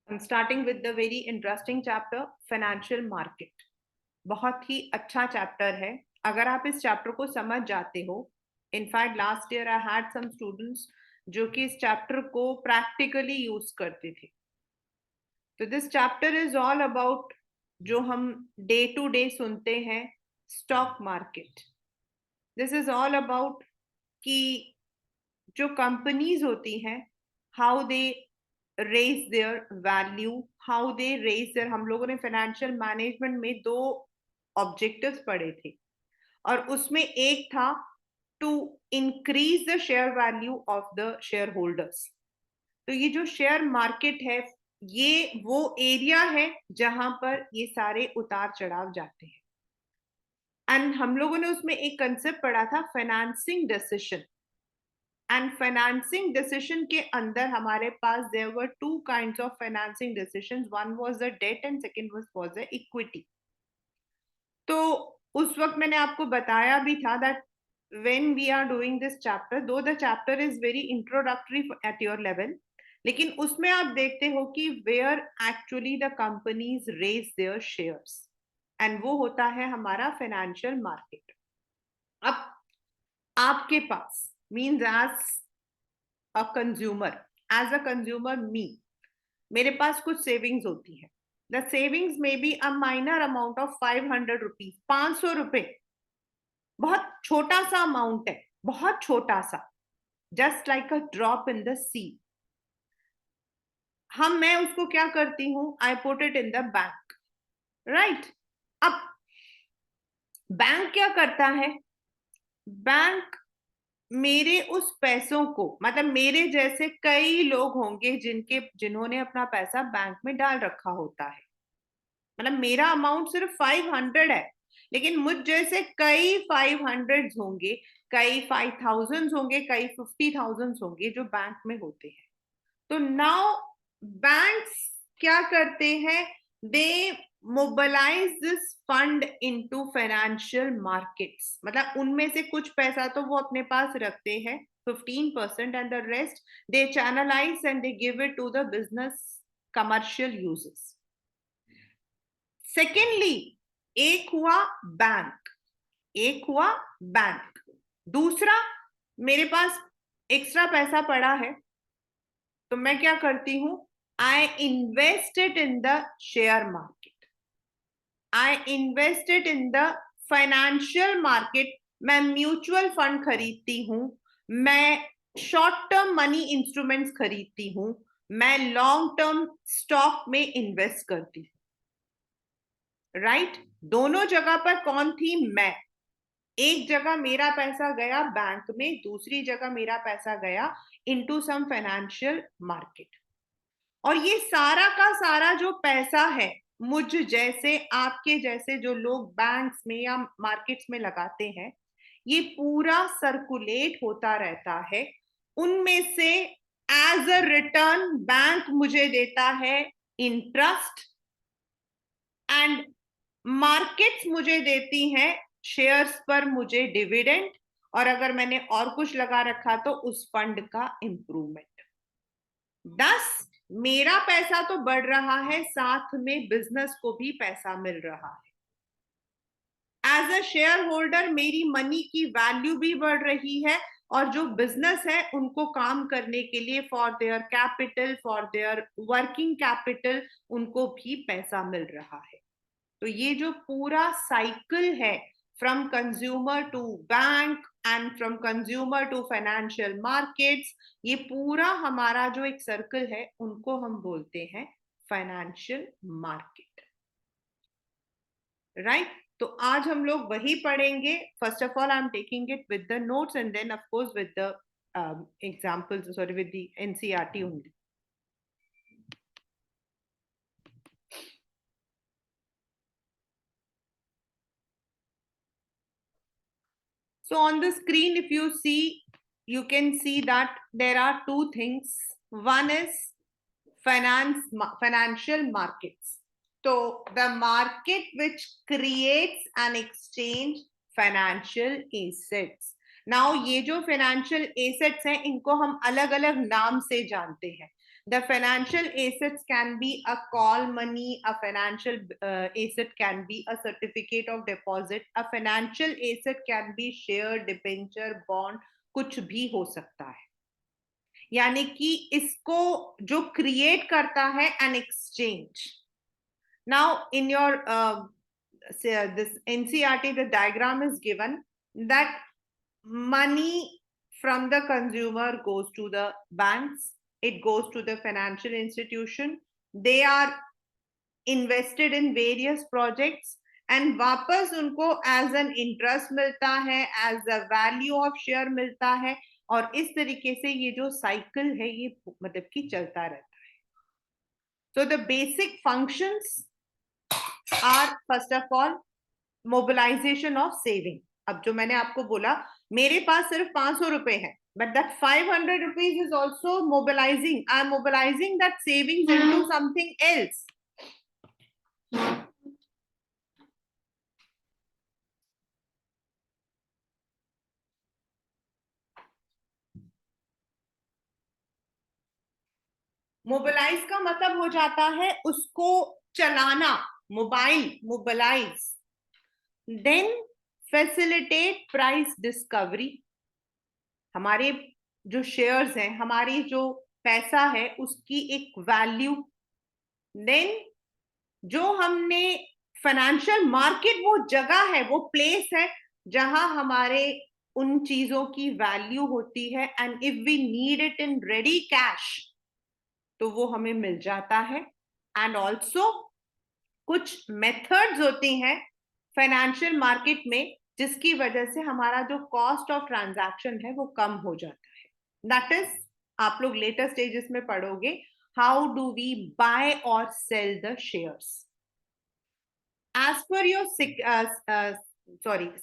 I'm starting with the very interesting chapter, financial market. बहुत ही अच्छा chapter है. अगर आप इस चैप्टर को समझ जाते हो, in fact last year I had some students जो कि इस चैप्टर को प्रैक्टिकली यूज करते थे. तो this chapter is all about जो हम डे टू डे सुनते हैं, stock market. This is all about कि जो कंपनीज होती हैं, how they raise their value, how they raise their. हम लोगों ने फाइनेंशियल मैनेजमेंट में 2 ऑब्जेक्टिव्स पढ़े थे और उसमें एक था to increase the share value of the share holders. तो ये जो शेयर मार्केट है, ये वो एरिया है जहां पर ये सारे उतार चढ़ाव जाते हैं. एंड हम लोगों ने उसमें एक कंसेप्ट पढ़ा था, financing decision. And financing decision के अंदर हमारे पास there were 2 kinds of financing decisions. One was the debt and second was the equity. तो उस वक्त मैंने आपको बताया भी था that when we are doing this chapter, though the chapter is very introductory at your level, लेकिन उसमें आप देखते हो कि where actually the companies raise their shares, and वो होता है हमारा फाइनेंशियल मार्केट. अब आपके पास मीन्स एज अ कंज्यूमर मेरे पास कुछ सेविंग्स होती है. द सेविंग्स में be a minor amount of 500 rupees, 500 रुपए. बहुत छोटा सा अमाउंट है, बहुत छोटा सा, just like a drop in the sea. मैं उसको क्या करती हूं, I put it in the bank, right. अब बैंक क्या करता है, बैंक मेरे उस पैसों को, मतलब मेरे जैसे कई लोग होंगे जिन्होंने अपना पैसा बैंक में डाल रखा होता है. मतलब मेरा अमाउंट सिर्फ 500 है, लेकिन मुझ जैसे कई 500 होंगे, कई 5000 होंगे, कई 50,000 होंगे जो बैंक में होते हैं. तो नाउ बैंक्स क्या करते हैं, they mobilise this fund into financial markets. मतलब उनमें से कुछ पैसा तो वो अपने पास रखते हैं, 15%, and the rest they channelise and they give it to the business commercial uses. Secondly, एक हुआ बैंक. दूसरा, मेरे पास एक्स्ट्रा पैसा पड़ा है, तो मैं क्या करती हूं, I invest it in the share market, I invest it in the financial market. मैं म्यूचुअल फंड खरीदती हूं, मैं शॉर्ट टर्म मनी इंस्ट्रूमेंट्स खरीदती हूं, मैं लॉन्ग टर्म स्टॉक में इन्वेस्ट करती हूं, राइट. दोनों जगह पर कौन थी, मैं. एक जगह मेरा पैसा गया बैंक में, दूसरी जगह मेरा पैसा गया इनटू सम फाइनेंशियल मार्केट. और ये सारा का सारा जो पैसा है, मुझ जैसे आपके जैसे जो लोग बैंक्स में या मार्केट्स में लगाते हैं, ये पूरा सर्कुलेट होता रहता है. उनमें से एज अ रिटर्न बैंक मुझे देता है इंटरेस्ट, एंड मार्केट्स मुझे देती हैं शेयर्स पर मुझे डिविडेंड, और अगर मैंने और कुछ लगा रखा तो उस फंड का इंप्रूवमेंट. 10 मेरा पैसा तो बढ़ रहा है, साथ में बिजनेस को भी पैसा मिल रहा है. एज अ शेयर होल्डर मेरी मनी की वैल्यू भी बढ़ रही है, और जो बिजनेस है उनको काम करने के लिए for their capital, for their working capital, उनको भी पैसा मिल रहा है. तो ये जो पूरा साइकिल है, from consumer to bank and from consumer to financial markets, ये पूरा हमारा जो एक सर्कल है, उनको हम बोलते हैं फाइनेंशियल मार्केट, राइट. तो आज हम लोग वही पढ़ेंगे. First of all I am taking it with the notes and then of course with the examples, sorry, with the NCERT only. So on the screen, if you see, you can see that there are two things. One is financial markets. So the market which creates and exchange financial assets. Now ये जो financial assets हैं इनको हम अलग अलग नाम से जानते हैं. The financial assets can be a call money, a financial asset can be a certificate of deposit, a financial asset can be share, debenture, bond, कुछ भी हो सकता है. यानी कि इसको जो क्रिएट करता है an exchange. Now in your this NCERT, the diagram is given that money from the consumer goes to the banks, it goes to the financial institution, they are invested in various projects and वापस उनको as an interest मिलता है, as a value of share मिलता है, और इस तरीके से ये जो साइकिल है ये मतलब कि चलता रहता है. So the basic functions are first of all mobilization of saving. अब जो मैंने आपको बोला मेरे पास सिर्फ 500 रुपए है, but that 500 rupees is also mobilizing. I am mobilizing that savings into something else. Mobilise का मतलब हो जाता है उसको चलाना, mobile. Then facilitate price discovery. हमारे जो शेयर्स हैं, हमारी जो पैसा है उसकी एक वैल्यू. देन जो हमने फाइनेंशियल मार्केट, वो जगह है, वो प्लेस है जहां हमारे उन चीजों की वैल्यू होती है, and if we need it in ready cash तो वो हमें मिल जाता है. एंड ऑल्सो कुछ मेथड्स होती हैं फाइनेंशियल मार्केट में जिसकी वजह से हमारा जो कॉस्ट ऑफ ट्रांजैक्शन है वो कम हो जाता है. दैट इज, आप लोग लेटर स्टेजेस में पढ़ोगे, हाउ डू वी बाय और sell the shares. As per your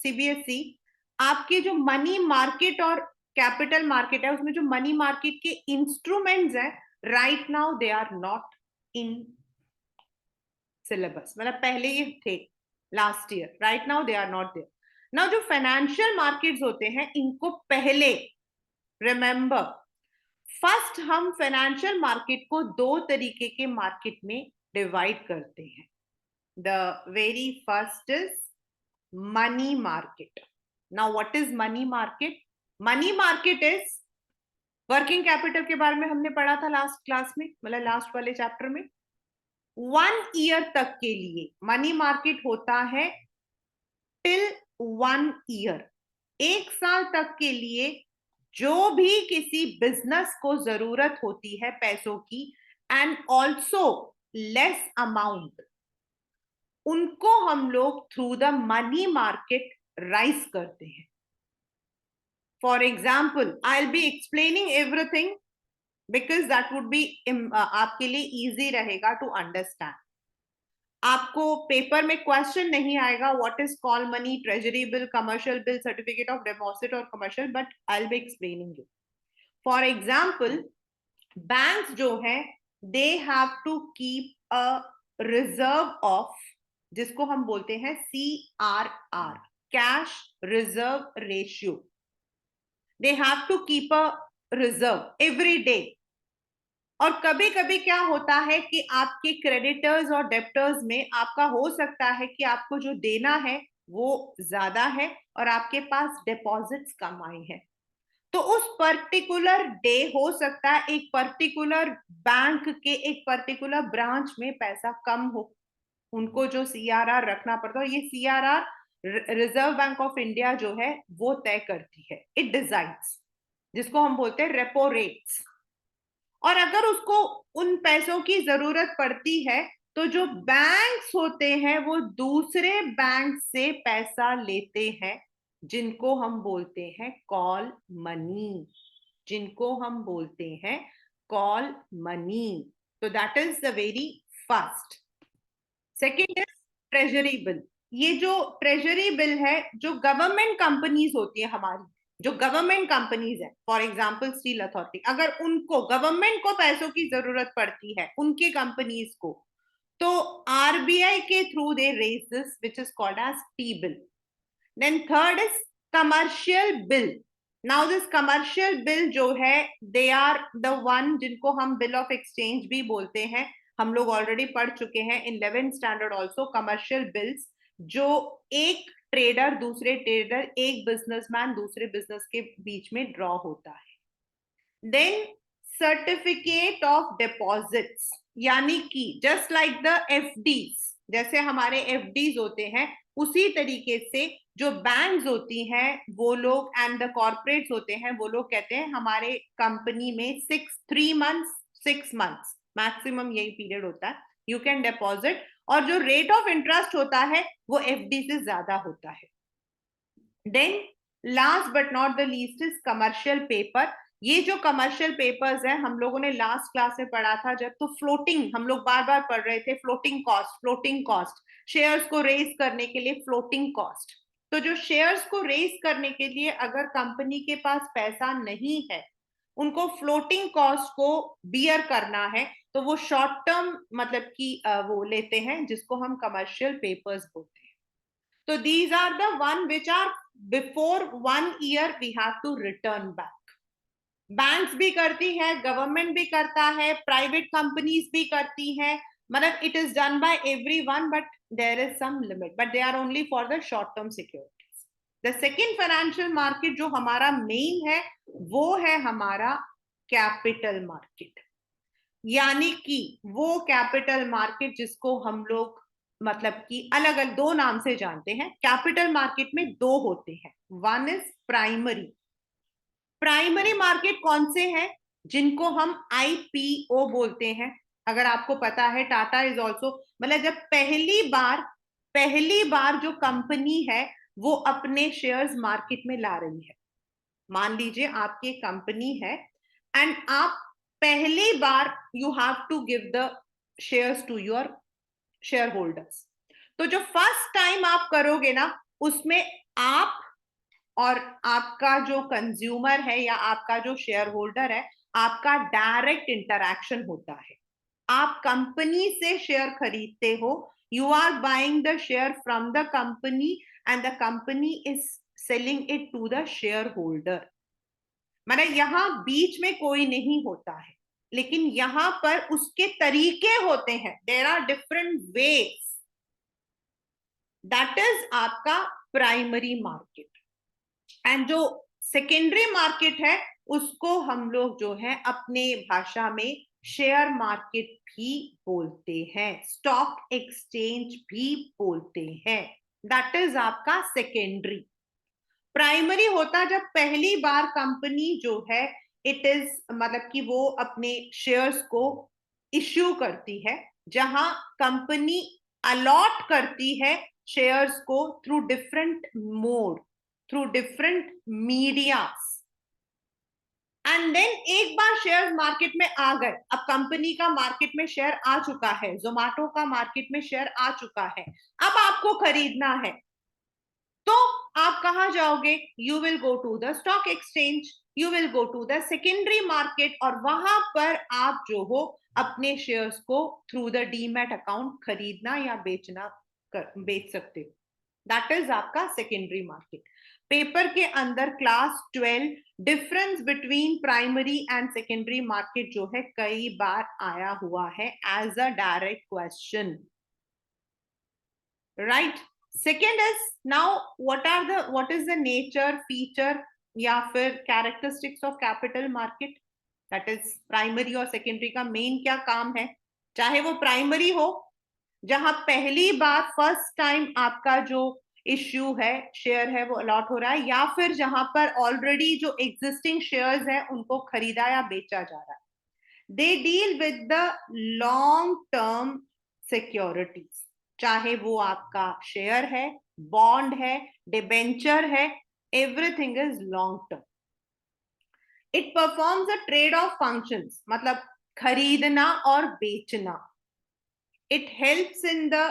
CBSE, आपके जो मनी मार्केट और कैपिटल मार्केट है उसमें जो मनी मार्केट के इंस्ट्रूमेंट्स हैं, right now they are not in syllabus. मतलब पहले ये थे last year, right now they are not there. Now जो फाइनेंशियल मार्केट्स होते हैं इनको पहले, रिमेंबर, फर्स्ट हम फाइनेंशियल मार्केट को दो तरीके के मार्केट में डिवाइड करते हैं. The very first is money market. Now what is money market? Money market is, working capital के बारे में हमने पढ़ा था लास्ट क्लास में, मतलब लास्ट वाले चैप्टर में. 1 ईयर तक के लिए मनी मार्केट होता है, टिल 1 ईयर, 1 साल तक के लिए जो भी किसी बिजनेस को जरूरत होती है पैसों की, एंड ऑल्सो लेस अमाउंट, उनको हम लोग through the money market raise करते हैं. For example, I will be explaining everything because that would be आपके लिए इजी रहेगा टू अंडरस्टैंड. आपको पेपर में क्वेश्चन नहीं आएगा what is call money, treasury bill, commercial bill, certificate of deposit और commercial, but I will be explaining you. For example, banks जो है they have to keep a reserve of, जिसको हम बोलते हैं CRR, cash reserve ratio. They have to keep a reserve every day. और कभी कभी क्या होता है कि आपके क्रेडिटर्स और डेप्टर्स में आपका हो सकता है कि आपको जो देना है वो ज्यादा है और आपके पास डिपॉजिट्स कम आए हैं. तो उस पर्टिकुलर डे हो सकता है एक पर्टिकुलर बैंक के एक पर्टिकुलर ब्रांच में पैसा कम हो, उनको जो CRR रखना पड़ता है. ये CRR reserve bank of India जो है वो तय करती है, इट डिसाइड्स, जिसको हम बोलते हैं रेपो रेट्स. और अगर उसको उन पैसों की जरूरत पड़ती है तो जो बैंक्स होते हैं वो दूसरे बैंक से पैसा लेते हैं, जिनको हम बोलते हैं कॉल मनी, जिनको हम बोलते हैं कॉल मनी. तो that is the very first. Second is treasury bill. ये जो ट्रेजरी बिल है, जो गवर्नमेंट कंपनीज होती है हमारी, जो गवर्नमेंट कंपनीज है, फॉर एग्जांपल स्टील अथॉरिटी, अगर उनको, गवर्नमेंट को पैसों की जरूरत पड़ती है उनके कंपनीज को, तो RBI के through they raise this, which is called as T-bill. Then third is commercial bill. Now this commercial bill जो है, दे आर द वन जिनको हम बिल ऑफ एक्सचेंज भी बोलते हैं, हम लोग ऑलरेडी पढ़ चुके हैं इन 11th standard also. Commercial bills जो एक ट्रेडर दूसरे ट्रेडर, एक बिजनेसमैन दूसरे बिजनेस के बीच में ड्रॉ होता है। देन सर्टिफिकेट ऑफ डिपॉजिट्स, यानी कि जस्ट लाइक द एफडीज, जैसे हमारे एफडीज होते हैं उसी तरीके से जो बैंक्स होती हैं वो लोग एंड द कॉर्पोरेट्स होते हैं वो लोग कहते हैं हमारे कंपनी में 6 months मैक्सिमम यही पीरियड होता है, यू कैन डिपॉजिट, और जो रेट ऑफ इंटरेस्ट होता है वो एफडी से ज्यादा होता है। Then last but not the least is commercial paper. ये जो कमर्शियल पेपर्स है हम लोगों ने लास्ट क्लास में पढ़ा था जब, तो फ्लोटिंग हम लोग बार बार पढ़ रहे थे, फ्लोटिंग कॉस्ट, शेयर्स को रेज करने के लिए फ्लोटिंग कॉस्ट। तो जो शेयर्स को रेज करने के लिए अगर कंपनी के पास पैसा नहीं है, उनको फ्लोटिंग कॉस्ट को बियर करना है, तो वो शॉर्ट टर्म मतलब कि वो लेते हैं जिसको हम कमर्शियल पेपर्स बोलते हैं। तो these are the one which are before 1 year we have to return back. Banks भी करती है, गवर्नमेंट भी करता है, प्राइवेट कंपनीज भी करती है, मतलब it is done by everyone, but there is some limit, but they are only for the short term securities. The second financial market जो हमारा मेन है वो है हमारा कैपिटल मार्केट, यानी कि वो कैपिटल मार्केट जिसको हम लोग मतलब कि अलग अलग दो नाम से जानते हैं। कैपिटल मार्केट में दो होते हैं, one is primary. Primary market कौन से हैं? जिनको हम आईपीओ बोलते हैं। अगर आपको पता है टाटा इज ऑल्सो, मतलब जब पहली बार जो कंपनी है वो अपने शेयर्स मार्केट में ला रही है, मान लीजिए आपकी कंपनी है एंड आप पहली बार you have to give the shares to your share holders, तो जो फर्स्ट टाइम आप करोगे ना उसमें आप और आपका जो कंज्यूमर है या आपका जो शेयर होल्डर है, आपका डायरेक्ट इंटरैक्शन होता है। आप कंपनी से शेयर खरीदते हो, you are buying the share from the company and the company is selling it to the share holder. मतलब यहां बीच में कोई नहीं होता है, लेकिन यहां पर उसके तरीके होते हैं, there are different ways. That is आपका प्राइमरी मार्केट। एंड जो सेकेंडरी मार्केट है उसको हम लोग जो है अपने भाषा में शेयर मार्केट भी बोलते हैं, स्टॉक एक्सचेंज भी बोलते हैं। दैट इज आपका सेकेंडरी। प्राइमरी होता जब पहली बार कंपनी जो है इट इज मतलब कि वो अपने शेयर्स को इश्यू करती है, जहां कंपनी अलॉट करती है शेयर्स को through different mode, through different medias. And then एक बार शेयर मार्केट में आ गए, अब कंपनी का मार्केट में शेयर आ चुका है, जोमेटो का मार्केट में शेयर आ चुका है, अब आपको खरीदना है तो आप कहां जाओगे? You will go to the stock exchange, you will go to the secondary market, और वहां पर आप जो हो अपने शेयर्स को थ्रू द डीमैट अकाउंट खरीदना या बेच सकते हो। दैट इज आपका सेकेंडरी मार्केट। पेपर के अंदर class 12 difference between primary and secondary market जो है कई बार आया हुआ है as a direct question, right. Second is now what is the nature, feature या फिर characteristics of capital market. That is primary और सेकेंडरी का मेन क्या काम है। चाहे वो प्राइमरी हो जहां पहली बार फर्स्ट टाइम आपका जो इश्यू है शेयर है वो अलॉट हो रहा है, या फिर जहां पर ऑलरेडी जो एग्जिस्टिंग शेयर्स है उनको खरीदा या बेचा जा रहा है। They deal with the long term securities, चाहे वो आपका शेयर है, बॉन्ड है, डिबेंचर है, everything is long term. It performs a trade off functions, मतलब खरीदना और बेचना। It helps in the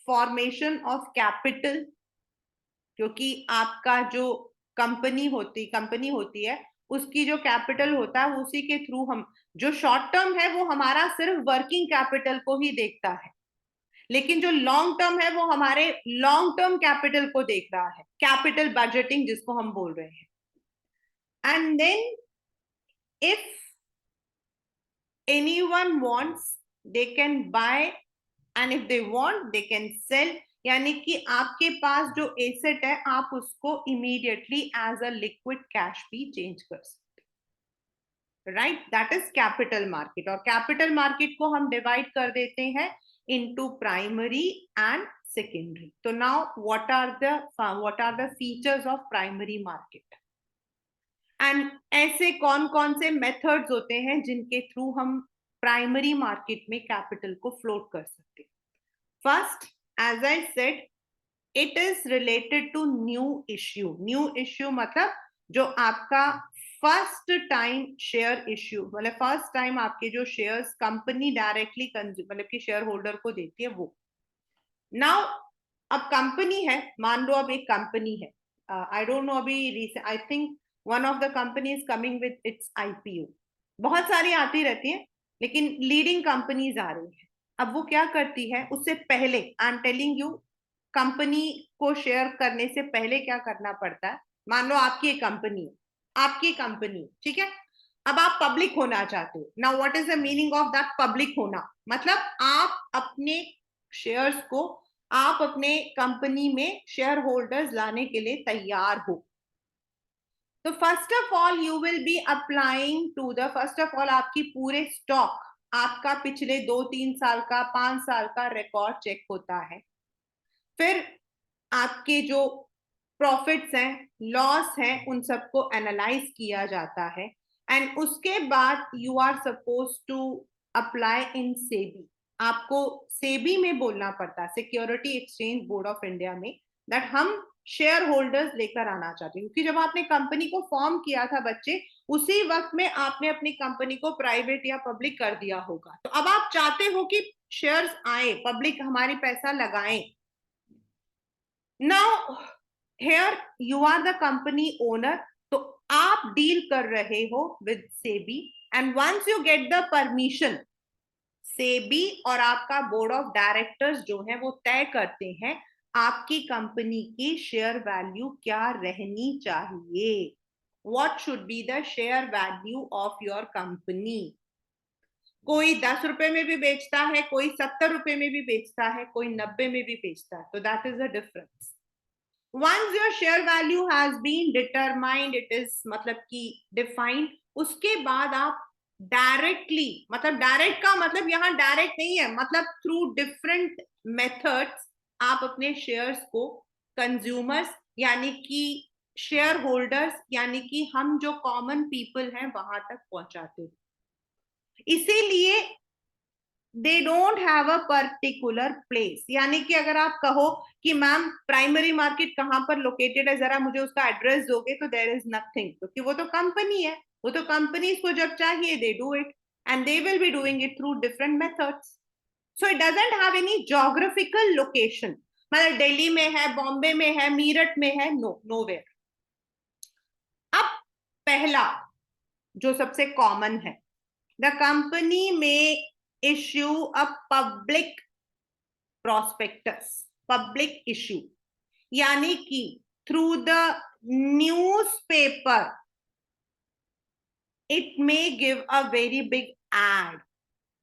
formation of capital, क्योंकि आपका जो कंपनी होती है उसकी जो कैपिटल होता है उसी के थ्रू हम, जो शॉर्ट टर्म है वो हमारा सिर्फ वर्किंग कैपिटल को ही देखता है, लेकिन जो लॉन्ग टर्म है वो हमारे लॉन्ग टर्म कैपिटल को देख रहा है, कैपिटल बजटिंग जिसको हम बोल रहे हैं। and then if anyone wants, they can buy, and if they want, they can sell. यानी कि आपके पास जो एसेट है आप उसको immediately as a liquid cash भी चेंज कर सकते, right? That is capital market. और कैपिटल मार्केट को हम डिवाइड कर देते हैं इनटू प्राइमरी एंड सेकेंडरी। तो now what are the features of primary market, and ऐसे कौन कौन से मेथड्स होते हैं जिनके थ्रू हम प्राइमरी मार्केट में कैपिटल को फ्लोट कर सकते हैं। First, as I said, it is related to new issue. New issue मतलब जो आपका फर्स्ट टाइम शेयर इश्यू, मतलब फर्स्ट टाइम आपके जो शेयर्स कंपनी डायरेक्टली मतलब कि शेयर होल्डर को देती है वो। नाउ अब कंपनी है, मान लो अब एक कंपनी है, आई डोंट नो अभी I think one of the company is coming with its IPO. बहुत सारी आती रहती है लेकिन लीडिंग कंपनीज आ रही है। अब वो क्या करती है, उससे पहले I am telling you, company को शेयर करने से पहले क्या करना पड़ता है। मान लो आपकी एक कंपनी, आपकी कंपनी, ठीक है, अब आप पब्लिक होना चाहते हो। Now what is the meaning of that public होना? मतलब आप अपने शेयर्स को, आप अपने कंपनी में शेयर होल्डर्स लाने के लिए तैयार हो। तो first of all you will be applying to the, first of all आपकी पूरे स्टॉक, आपका पिछले 2-3 साल का, 5 साल का रिकॉर्ड चेक होता है। फिर आपके जो प्रॉफिट्स हैं, लॉस हैं, उन सबको एनालाइज किया जाता है, एंड उसके बाद you are suppose to apply in SEBI. आपको सेबी में बोलना पड़ता है, security exchange board of India में, दैट हम शेयर होल्डर्स लेकर आना चाहते हैं। क्योंकि जब आपने कंपनी को फॉर्म किया था बच्चे, उसी वक्त में आपने अपनी कंपनी को प्राइवेट या पब्लिक कर दिया होगा। तो अब आप चाहते हो कि शेयर्स आए, पब्लिक हमारी पैसा लगाएं। Now here you are the company owner, तो आप डील कर रहे हो with SEBI, and once you get the permission, SEBI और आपका बोर्ड ऑफ डायरेक्टर्स जो है वो तय करते हैं आपकी कंपनी की शेयर वैल्यू क्या रहनी चाहिए। What should be the share value of your company? कोई 10 रुपए में भी बेचता है, कोई 70 रुपए में भी बेचता है, कोई 90 में भी बेचता है। तो that is the difference. once your share value has been determined, it is मतलब कि defined, उसके बाद आप डायरेक्टली, मतलब डायरेक्ट का मतलब यहाँ डायरेक्ट नहीं है, मतलब थ्रू डिफरेंट मेथड्स आप अपने शेयर्स को कंज्यूमर्स, यानी कि शेयर होल्डर्स, यानी कि हम जो कॉमन पीपल हैं वहां तक पहुंचाते हैं। इसीलिए they don't have a particular place. यानी कि अगर आप कहो कि मैम प्राइमरी मार्केट कहाँ पर लोकेटेड है, जरा मुझे उसका एड्रेस दोगे, तो देयर इज नथिंग, क्योंकि वो तो कंपनी है, वो तो कंपनीज को जब चाहिए they do it, and they will be doing it through different methods. So it doesn't have any geographical location, मतलब दिल्ली में है, बॉम्बे में है, मीरठ में है, नो, नोवेयर। अब पहला जो सबसे कॉमन है, द कंपनी में issue a public prospectus, public issue, यानी कि through the newspaper it may give a very big ad,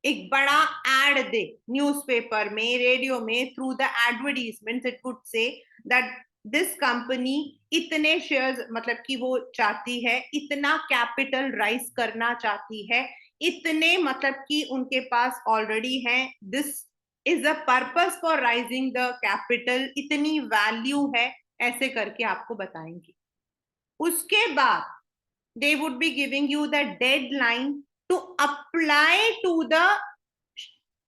एक बड़ा ad दे न्यूज़पेपर में, रेडियो में, through the advertisement it would say that this company इतने shares, मतलब कि वो चाहती है, इतना कैपिटल राइज करना चाहती है, इतने मतलब कि उनके पास ऑलरेडी है, this is the purpose for rising the capital, इतनी वैल्यू है, ऐसे करके आपको बताएंगे। उसके बाद they would be giving you the deadline to apply to the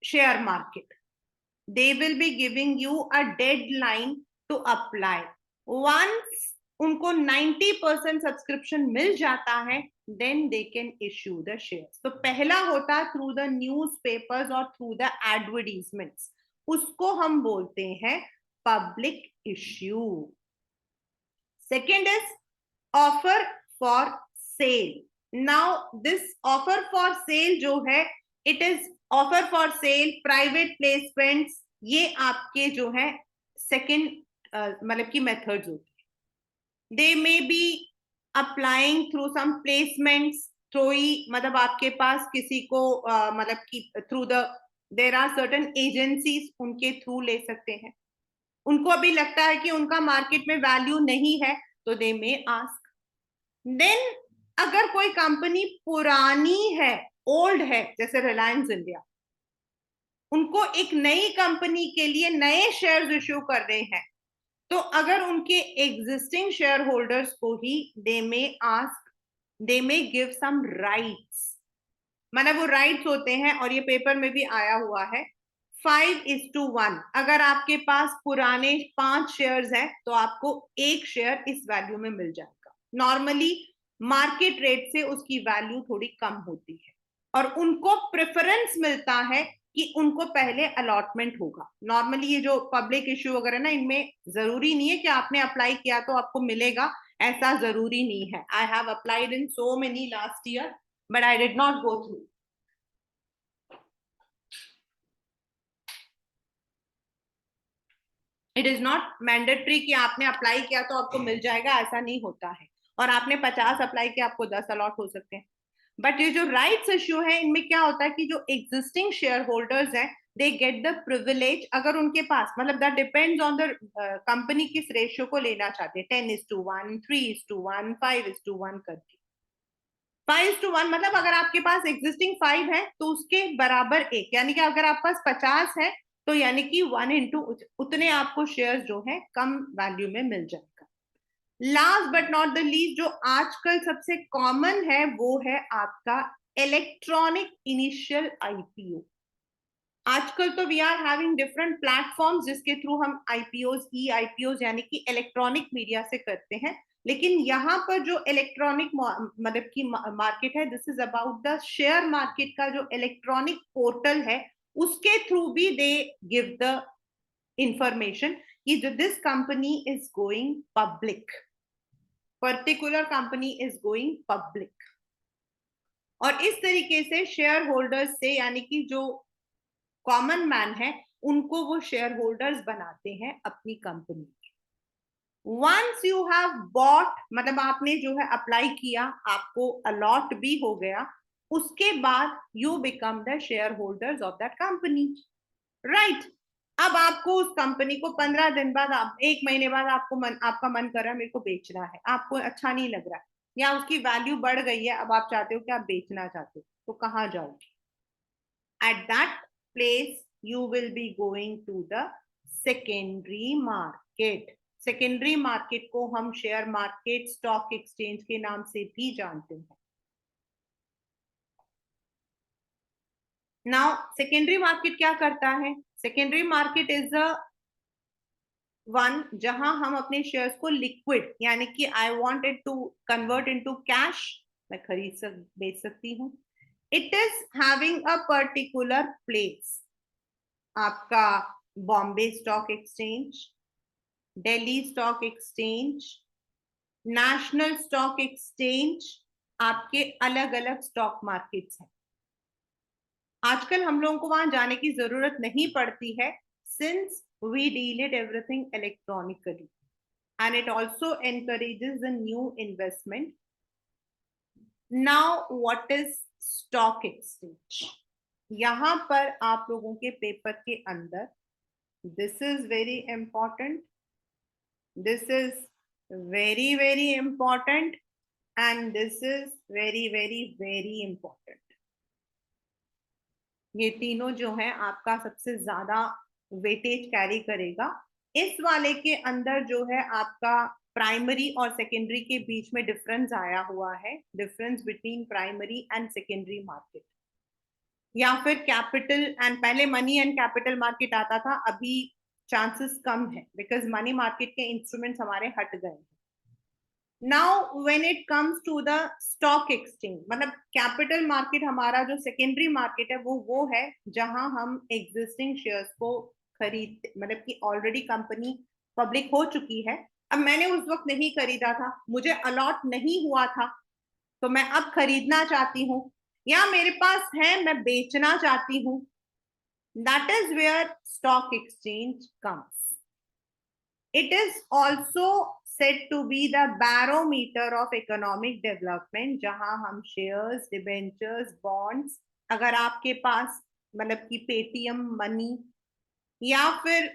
share market. They will be giving you a deadline to apply. Once उनको 90% subscription मिल जाता है, then they can issue the shares. तो पहला होता है through the newspapers और through the advertisements, उसको हम बोलते हैं public issue. Second is offer for sale. Now this offer for sale जो है, it is offer for sale, private placements, ये आपके जो है सेकेंड मतलब की मेथड्स होती है। They may be applying through some placements, through ही मतलब आपके पास किसी को मतलब कि through the there are certain agencies, उनके थ्रू ले सकते हैं। उनको अभी लगता है कि उनका मार्केट में वैल्यू नहीं है तो दे मे आस्क। देन अगर कोई कंपनी पुरानी है, ओल्ड है, जैसे रिलायंस इंडिया, उनको एक नई कंपनी के लिए नए शेयर्स इश्यू कर रहे हैं, तो अगर उनके एग्जिस्टिंग शेयर होल्डर्स को ही दे मे आस्क, दे मे गिव सम राइट्स, मतलब वो राइट्स होते हैं और ये पेपर में भी आया हुआ है 5:1। अगर आपके पास पुराने 5 शेयर्स हैं तो आपको एक शेयर इस वैल्यू में मिल जाएगा। नॉर्मली मार्केट रेट से उसकी वैल्यू थोड़ी कम होती है और उनको प्रेफरेंस मिलता है कि उनको पहले अलॉटमेंट होगा। नॉर्मली ये जो पब्लिक इश्यू वगैरह ना, इनमें जरूरी नहीं है कि आपने अप्लाई किया तो आपको मिलेगा, ऐसा जरूरी नहीं है। I have applied in so many last year but I did not go through. It is not mandatory कि आपने अप्लाई किया तो आपको मिल जाएगा, ऐसा नहीं होता है। और आपने 50 अप्लाई किया, आपको 10 अलॉट हो सकते हैं। बट ये जो राइट्स इश्यू है, इनमें क्या होता है कि जो एग्जिस्टिंग शेयर होल्डर्स हैं, दे गेट द प्रिविलेज, अगर उनके पास मतलब that depends on the company किस रेशियो को लेना चाहते हैं, 10:1, 3:1, 5:1 करके। 5:1 मतलब अगर आपके पास एग्जिस्टिंग 5 है तो उसके बराबर एक, यानी कि अगर आपके पास 50 है तो यानी कि 1 इंटू उतने आपको शेयर जो है कम वैल्यू में मिल जाएगा। Last but not the least, जो आजकल सबसे कॉमन है वो है आपका इलेक्ट्रॉनिक इनिशियल आईपीओ। आजकल तो we are having different platforms जिसके थ्रू हम आईपीओज, ई आईपीओज यानी कि इलेक्ट्रॉनिक मीडिया से करते हैं। लेकिन यहाँ पर जो इलेक्ट्रॉनिक मतलब की मार्केट है, this is about the share market का जो इलेक्ट्रॉनिक पोर्टल है, उसके थ्रू भी दे गिव द इंफॉर्मेशन कि this company is going public, particular company is going public. और इस तरीके से शेयर होल्डर्स से, यानी कि जो कॉमन मैन है, उनको वो शेयर होल्डर्स बनाते हैं अपनी कंपनी। वंस यू हैव बॉट, मतलब आपने जो है अप्लाई किया, आपको अलॉट भी हो गया, उसके बाद you become the share holders of that company, right. अब आपको उस कंपनी को 15 दिन बाद, आप 1 महीने बाद आपका मन कर रहा है मेरे को बेचना है, आपको अच्छा नहीं लग रहा है या उसकी वैल्यू बढ़ गई है, अब आप चाहते हो कि आप बेचना चाहते हो, तो कहाँ जाओगे? At that place you will be going to the secondary market. Secondary market को हम शेयर मार्केट, स्टॉक एक्सचेंज के नाम से भी जानते हैं। नाउ सेकेंडरी मार्केट क्या करता है? Secondary market is a one जहां हम अपने शेयर्स को लिक्विड, यानी कि I wanted to convert into cash, मैं बेच सकती हूँ। It is having a particular place, आपका Bombay stock exchange, Delhi stock exchange, national stock exchange, आपके अलग अलग स्टॉक मार्केट्स हैं। आजकल हम लोगों को वहां जाने की जरूरत नहीं पड़ती है, since we deal it everything electronically, and it also encourages the new investment. Now what is stock exchange? यहां पर आप लोगों के पेपर के अंदर, this is very important, this is very very important, and this is very very very important। ये तीनों जो है आपका सबसे ज्यादा वेटेज कैरी करेगा। इस वाले के अंदर जो है आपका प्राइमरी और सेकेंडरी के बीच में डिफरेंस आया हुआ है, difference between primary and secondary market, या फिर कैपिटल एंड, पहले मनी एंड कैपिटल मार्केट आता था, अभी चांसेस कम है बिकॉज मनी मार्केट के इंस्ट्रूमेंट्स हमारे हट गए हैं। Now when it comes to the stock exchange, मतलब कैपिटल मार्केट हमारा जो सेकेंडरी मार्केट है वो है जहां हम एग्जिस्टिंग शेयर्स को खरीद, मतलब कि ऑलरेडी कंपनी पब्लिक हो चुकी है, अब मैंने उस वक्त नहीं खरीदा था, मुझे अलॉट नहीं हुआ था, तो मैं अब खरीदना चाहती हूँ, या मेरे पास है मैं बेचना चाहती हूँ, that is where stock exchange comes. It is also said to be the barometer of economic development, जहां हम शेयर्स, डिबेंचर्स, बॉन्ड्स, अगर आपके पास मतलब कि पेटीएम मनी या फिर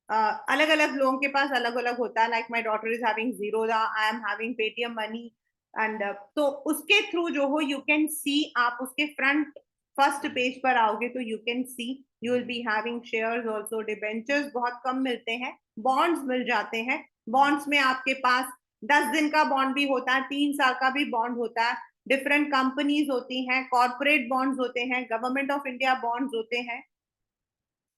अलग अलग लोगों के पास अलग अलग होता है, like my daughter is having Zerodha, I am having Paytm money, and तो उसके थ्रू जो हो यू कैन सी, आप उसके फ्रंट फर्स्ट पेज पर आओगे तो you can see you will be having shares also, debentures बहुत कम मिलते हैं, बॉन्ड्स मिल जाते हैं। बॉन्ड्स में आपके पास 10 दिन का बॉन्ड भी होता है, 3 साल का भी बॉन्ड होता है, डिफरेंट कंपनीज होती हैं, कॉर्पोरेट बॉन्ड्स होते हैं, गवर्नमेंट ऑफ इंडिया बॉन्ड्स होते हैं।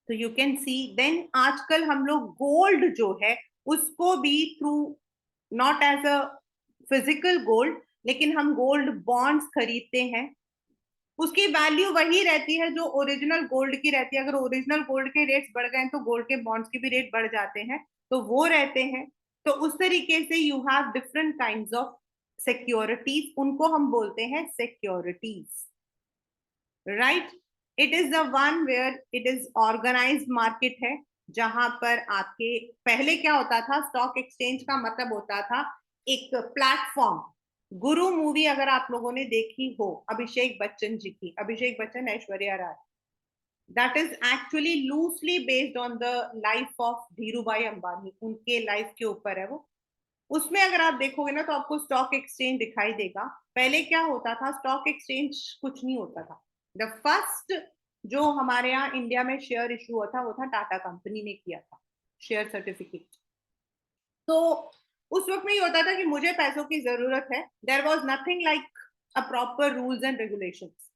तो यू कैन सी देन आजकल हम लोग गोल्ड जो है उसको भी through, not as a physical gold, लेकिन हम गोल्ड बॉन्ड्स खरीदते हैं। उसकी वैल्यू वही रहती है जो ओरिजिनल गोल्ड की रहती है। अगर ओरिजिनल गोल्ड के रेट्स बढ़ गए तो गोल्ड के बॉन्ड्स के भी रेट बढ़ जाते हैं, तो वो रहते हैं। तो उस तरीके से you have different kinds of securities, उनको हम बोलते हैं securities, right. It is the one where it is organised market है, जहां पर आपके पहले क्या होता था, स्टॉक एक्सचेंज का मतलब होता था एक प्लेटफॉर्म। गुरु मूवी अगर आप लोगों ने देखी हो अभिषेक बच्चन जी की, Abhishek Bachchan Aishwarya Rai, that is actually loosely based on the life of Dhirubhai Ambani, उनके लाइफ के ऊपर है वो। उसमें अगर आप देखोगे ना तो आपको स्टॉक एक्सचेंज दिखाई देगा। पहले क्या होता था, स्टॉक एक्सचेंज कुछ नहीं होता था। द फर्स्ट जो हमारे यहाँ इंडिया में शेयर इशू हुआ था वो था टाटा कंपनी ने किया था शेयर सर्टिफिकेट। तो उस वक्त में ये होता था कि मुझे पैसों की जरूरत है, there was nothing like a proper rules and regulations.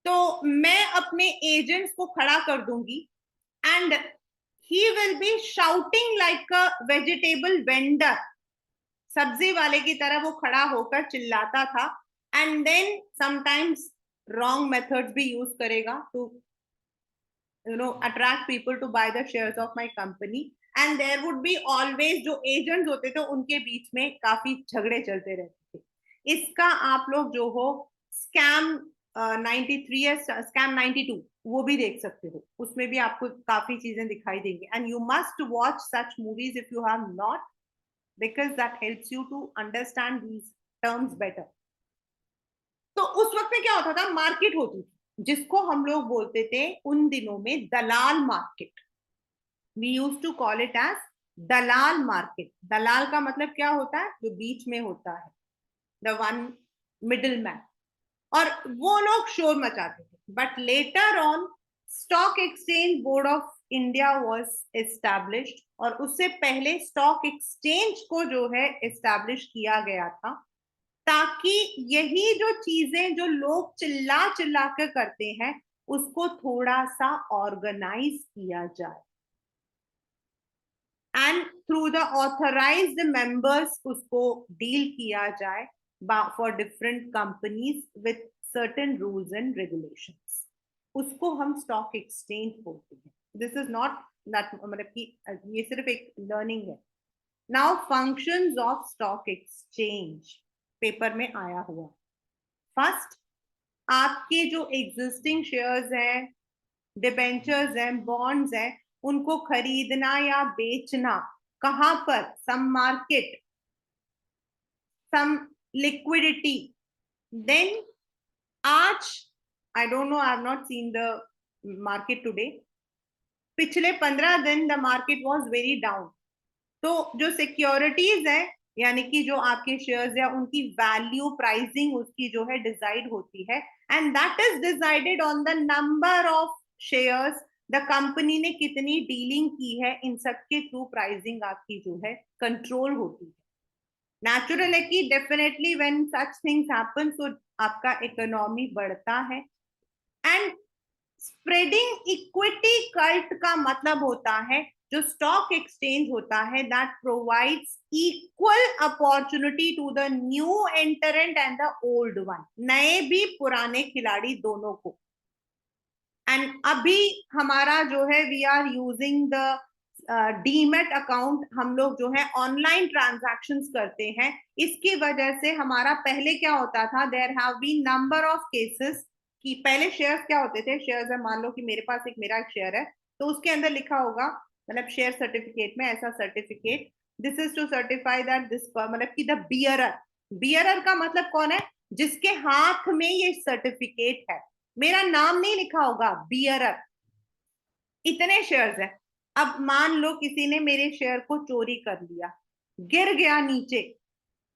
तो मैं अपने एजेंट्स को खड़ा कर दूंगी and he will be shouting like a vegetable vendor, सब्जी वाले की तरह वो खड़ा होकर चिल्लाता था। And then sometimes wrong methods भी यूज करेगा to attract people to buy the shares of my company, and there would be always जो agents होते थे उनके बीच में काफी झगड़े चलते रहते थे। इसका आप लोग जो हो स्कैम 93 या स्कैम 92 वो भी देख सकते हो, उसमें भी आपको काफी चीजें दिखाई देंगी। And you must watch such movies if you have not, because that helps you to understand these terms better. तो उस वक्त में क्या होता था, मार्केट होती थी जिसको हम लोग बोलते थे उन दिनों में dalal market. We use to call it as dalal market. दलाल का मतलब क्या होता है, जो बीच में होता है, द वन मिडिल मैन, और वो लोग शोर मचाते थे। But later on stock exchange board of India was established, और उससे पहले स्टॉक एक्सचेंज को जो है एस्टैब्लिश किया गया था, ताकि यही जो चीजें जो लोग चिल्ला चिल्ला कर करते हैं उसको थोड़ा सा ऑर्गेनाइज किया जाए, and through the authorised members उसको डील किया जाए for different companies with certain rules and regulations. उसको हम स्टॉक एक्सचेंज बोलते हैं। दिस इज नॉट दैट, मतलब कि ये सिर्फ एक लर्निंग है। Now functions of stock exchange paper में आया हुआ। फर्स्ट, आपके जो एग्जिस्टिंग शेयर्स हैं, डिबेंचर्स हैं, बॉन्ड्स हैं, उनको खरीदना या बेचना कहां पर, सम मार्केट, सम लिक्विडिटी। देन आज I don't know, I have not seen the market today, पिछले 15 दिन the market was very down. तो जो सिक्योरिटीज है, यानी कि जो आपके शेयर्स है, उनकी वैल्यू प्राइसिंग उसकी जो है डिसाइड होती है, and that is decided on the number of shares. The company ने कितनी डीलिंग की है, इन सब के थ्रू प्राइसिंग आपकी जो है कंट्रोल होती है। नेचुरल है कि definitely when such things happen तो आपका इकोनॉमी बढ़ता है। एंड स्प्रेडिंग इक्विटी कल्ट का मतलब होता है, जो स्टॉक एक्सचेंज होता है that provides equal opportunity to the new entrant and the old one, नए भी पुराने खिलाड़ी दोनों को। एंड अभी हमारा जो है we are using the demat account, हम लोग जो है ऑनलाइन ट्रांजैक्शंस करते हैं। इसकी वजह से हमारा पहले क्या होता था, there have been number of cases कि पहले शेयर्स क्या होते थे, शेयर्स है, मान लो कि मेरे पास मेरा एक शेयर है, तो उसके अंदर लिखा होगा, मतलब शेयर सर्टिफिकेट में ऐसा certificate this is to certify that this, मतलब कि द बियरर, बियरर का मतलब कौन है, जिसके हाथ में ये सर्टिफिकेट है, मेरा नाम नहीं लिखा होगा, बियरर। इतने शेयर्स है। अब मान लो किसी ने मेरे शेयर को चोरी कर लिया, गिर गया नीचे,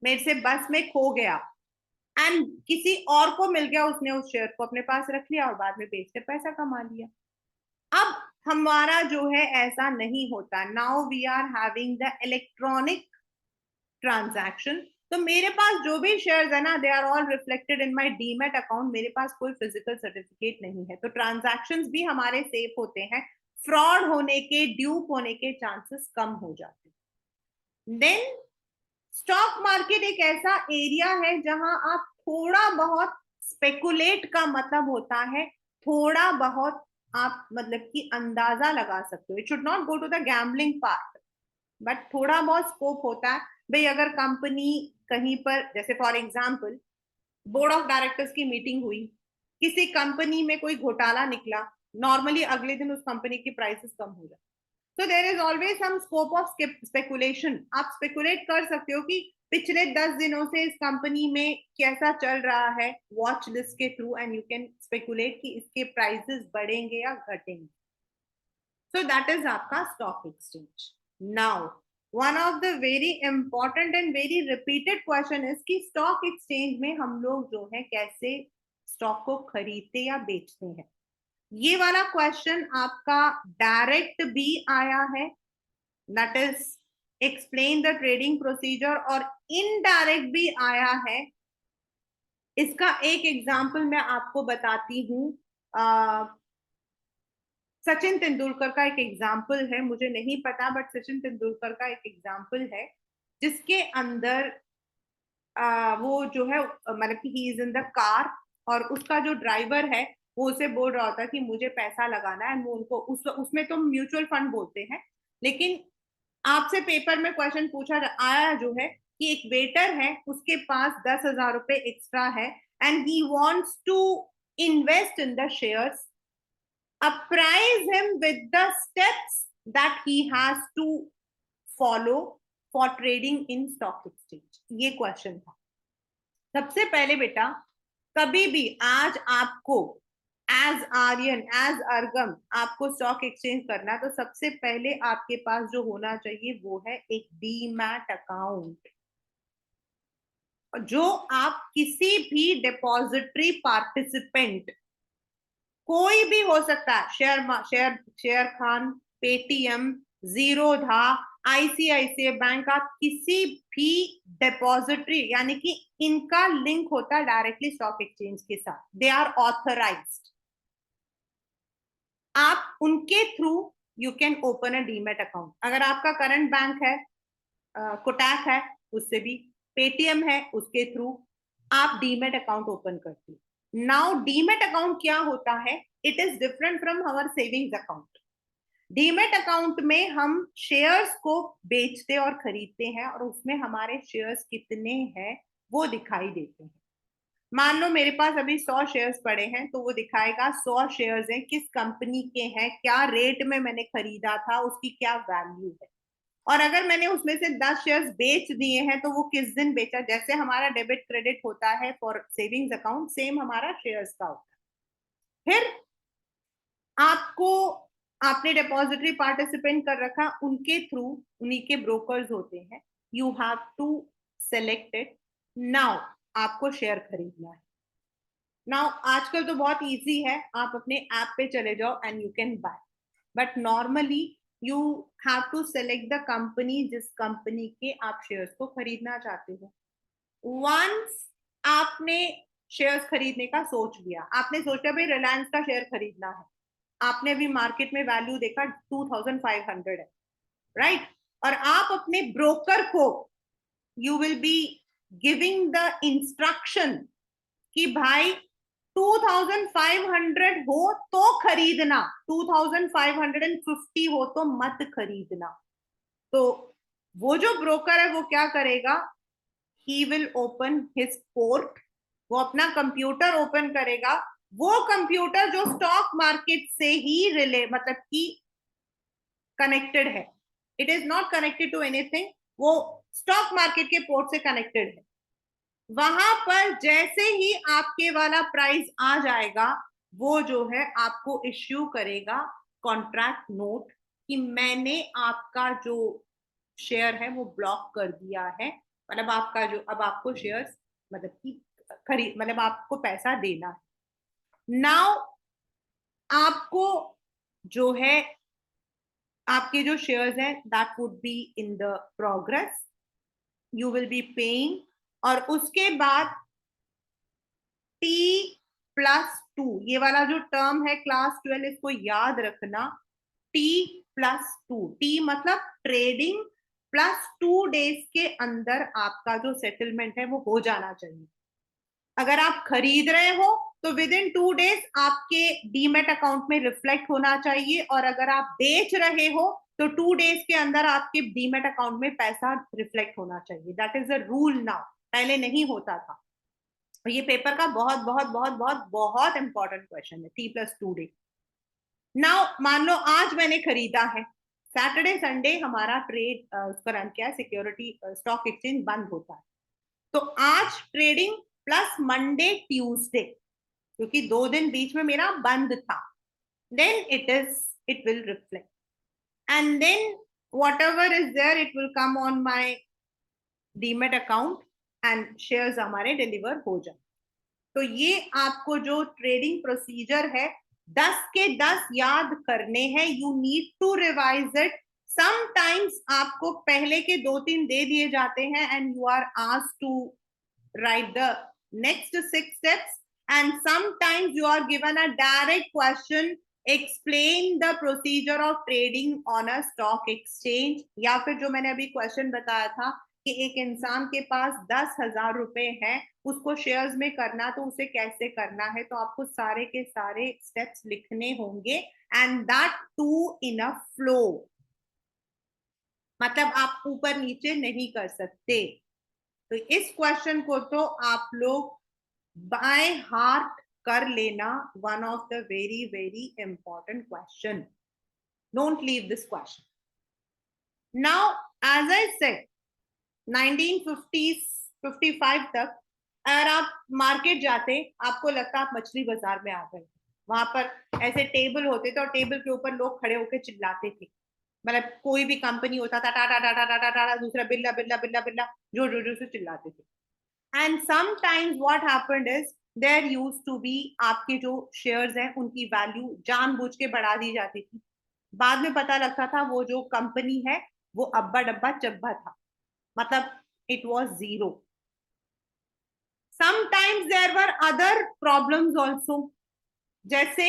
मेरे से बस में खो गया, एंड किसी और को मिल गया, उसने उस शेयर को अपने पास रख लिया और बाद में बेचकर पैसा कमा लिया। अब हमारा जो है ऐसा नहीं होता। Now we are having the electronic transaction. तो मेरे पास जो भी शेयर्स है ना, they are all reflected in my demat account, मेरे पास कोई फिजिकल सर्टिफिकेट नहीं है, तो ट्रांजैक्शंस भी हमारे सेफ होते हैं, फ्रॉड होने के, ड्यूप होने के चांसेस कम हो जाते हैं। देन स्टॉक मार्केट एक ऐसा एरिया है जहां आप थोड़ा बहुत स्पेकुलेट, का मतलब होता है थोड़ा बहुत आप मतलब कि अंदाजा लगा सकते हो। It should not go to the gambling part, but थोड़ा बहुत स्कोप होता है। भाई अगर कंपनी कहीं पर, जैसे for example board of directors की मीटिंग हुई, किसी कंपनी में कोई घोटाला निकला, नॉर्मली अगले दिन उस कंपनी की प्राइसेस कम हो जाए। तो there is always some scope of speculation. आप स्पेकुलेट कर सकते हो कि पिछले 10 दिनों से इस कंपनी में कैसा चल रहा है, वॉच लिस्ट के through, and you can speculate कि इसके प्राइसेस बढ़ेंगे या घटेंगे। सो दैट इज आपका stock exchange. Now one of the very important and very repeated question is कि स्टॉक एक्सचेंज में हम लोग जो है कैसे स्टॉक को खरीदते या बेचते हैं। ये वाला क्वेश्चन आपका डायरेक्ट भी आया है, that is explain the trading procedure, और इनडायरेक्ट भी आया है। इसका एक एग्जांपल मैं आपको बताती हूँ। सचिन तेंदुलकर का एक एग्जाम्पल है, मुझे नहीं पता बट सचिन तेंदुलकर का एक एग्जाम्पल है जिसके अंदर वो जो है मतलब कि he is in the car, और उसका जो ड्राइवर है वो उसे बोल रहा होता है कि मुझे पैसा लगाना है, वो उनको उसमें तो म्यूचुअल फंड बोलते हैं, लेकिन आपसे पेपर में क्वेश्चन पूछा आया जो है कि एक वेटर है, उसके पास 10,000 रुपए एक्स्ट्रा है, and he wants to invest in the shares, apprise him with the steps that he has to follow for trading in stock exchange। ये क्वेश्चन था। सबसे पहले बेटा, कभी भी आज आपको एज आर्यन, एज अर्गम आपको स्टॉक एक्सचेंज करना, तो सबसे पहले आपके पास जो होना चाहिए वो है एक डीमैट अकाउंट, जो आप किसी भी डिपॉजिटरी पार्टिसिपेंट, कोई भी हो सकता है, share Khan, Paytm, Zerodha, ICICI bank, आप किसी भी डिपॉजिटरी, यानी कि इनका लिंक होता है डायरेक्टली स्टॉक एक्सचेंज के साथ, दे आर ऑथराइज्ड, आप उनके through you can open a demat account. अगर आपका करंट बैंक है, कोटैक है, उससे भी, पेटीएम है, उसके थ्रू आप डीमेट अकाउंट ओपन करते हो। नाउ डीमेट अकाउंट क्या होता है, it is different from our savings account. Demat account में हम शेयर्स को बेचते और खरीदते हैं, और उसमें हमारे शेयर्स कितने हैं वो दिखाई देते हैं। मान लो मेरे पास अभी 100 शेयर्स पड़े हैं, तो वो दिखाएगा 100 शेयर्स हैं, किस कंपनी के हैं, क्या रेट में मैंने खरीदा था, उसकी क्या वैल्यू है, और अगर मैंने उसमें से 10 शेयर्स बेच दिए हैं तो वो किस दिन बेचा। जैसे हमारा डेबिट क्रेडिट होता है फॉर सेविंग्स अकाउंट, सेम हमारा शेयर्स का होता है। फिर आपको, आपने डिपॉजिटरी पार्टिसिपेंट कर रखा, उनके थ्रू, उन्हीं के ब्रोकर्स होते हैं, you have to select it. Now आपको शेयर खरीदना है। नाउ आजकल तो बहुत इजी है, आप अपने ऐप पे चले जाओ and you can buy, but normally you have to select the company, जिस कंपनी के आप शेयर्स को खरीदना चाहते हो। वंस आपने शेयर्स खरीदने का सोच लिया, आपने सोचा भाई रिलायंस का शेयर खरीदना है, आपने अभी मार्केट में वैल्यू देखा 2500 है, राइट, और आप अपने ब्रोकर को you will be giving the instruction कि भाई 2500 हो तो खरीदना, 2550 हो तो मत खरीदना। तो वो जो ब्रोकर है वो क्या करेगा, he will open his port, वो अपना कंप्यूटर ओपन करेगा, वो कंप्यूटर जो स्टॉक मार्केट से ही रिले मतलब कि कनेक्टेड है, it is not connected to anything, वो स्टॉक मार्केट के पोर्ट से कनेक्टेड है। वहां पर जैसे ही आपके वाला प्राइस आ जाएगा, वो जो है आपको इश्यू करेगा कॉन्ट्रैक्ट नोट कि मैंने आपका जो शेयर है वो ब्लॉक कर दिया है, मतलब आपका जो अब आपको शेयर्स मतलब कि खरीद मतलब आपको पैसा देना है। नाउ आपको जो है आपके जो शेयर्स हैं that would be in the progress, you will be paying, और उसके बाद T+2, ये वाला जो टर्म है क्लास 12, इसको याद रखना। T+2, टी मतलब ट्रेडिंग प्लस 2 डेज के अंदर आपका जो सेटलमेंट है वो हो जाना चाहिए। अगर आप खरीद रहे हो तो विद इन 2 डेज आपके डीमेट अकाउंट में रिफ्लेक्ट होना चाहिए, और अगर आप बेच रहे हो तो 2 डेज के अंदर आपके डीमेट अकाउंट में पैसा रिफ्लेक्ट होना चाहिए। That is the rule now, पहले नहीं होता था। ये पेपर का बहुत बहुत बहुत बहुत बहुत इंपॉर्टेंट क्वेश्चन है, T+2 डे। नाउ मान लो आज मैंने खरीदा है, सैटरडे संडे हमारा ट्रेड उसका रन क्या है, सिक्योरिटी स्टॉक एक्सचेंज बंद होता है, तो आज ट्रेडिंग प्लस मंडे ट्यूसडे, क्योंकि 2 दिन बीच में मेरा बंद था, then it will reflect, and then whatever is there it will come on my demat account and shares हमारे डिलीवर हो जाए। तो ये आपको जो ट्रेडिंग प्रोसीजर है 10 के 10 याद करने हैं, you need to revise it. Sometimes आपको पहले के 2-3 दे दिए जाते हैं and you are asked to write the next 6 steps, and sometimes you are given a direct question, explain the procedure of trading on a stock exchange, या फिर जो मैंने अभी क्वेश्चन बताया था कि एक इंसान के पास 10,000 रुपए है, उसको शेयर्स में करना, तो उसे कैसे करना है, तो आपको सारे के सारे स्टेप्स लिखने होंगे, and that too in a flow, मतलब आप ऊपर नीचे नहीं कर सकते। तो इस क्वेश्चन को तो आप लोग बाय हार्ट कर लेना, one of the very very important question, don't leave this question. Now as I said 1950s 55 तक अगर आप मार्केट जाते, आपको लगता आप मछली बाजार में आ गए, वहां पर ऐसे टेबल होते थे और टेबल के ऊपर लोग खड़े होकर चिल्लाते थे, मतलब कोई भी कंपनी होता था टाटा टाटा टाटा टाटा, दूसरा बिल्ला बिल्ला बिल्ला बिल्ला, जोर जोर से चिल्लाते थे। And sometimes what happened is there used to be आपके जो शेयर्स हैं उनकी वैल्यू जानबूझ के बढ़ा दी जाती थी, बाद में पता लगता था वो जो कंपनी है वो अब्बा डब्बा चब्बा था, मतलब it was zero. Sometimes there were other problems also, जैसे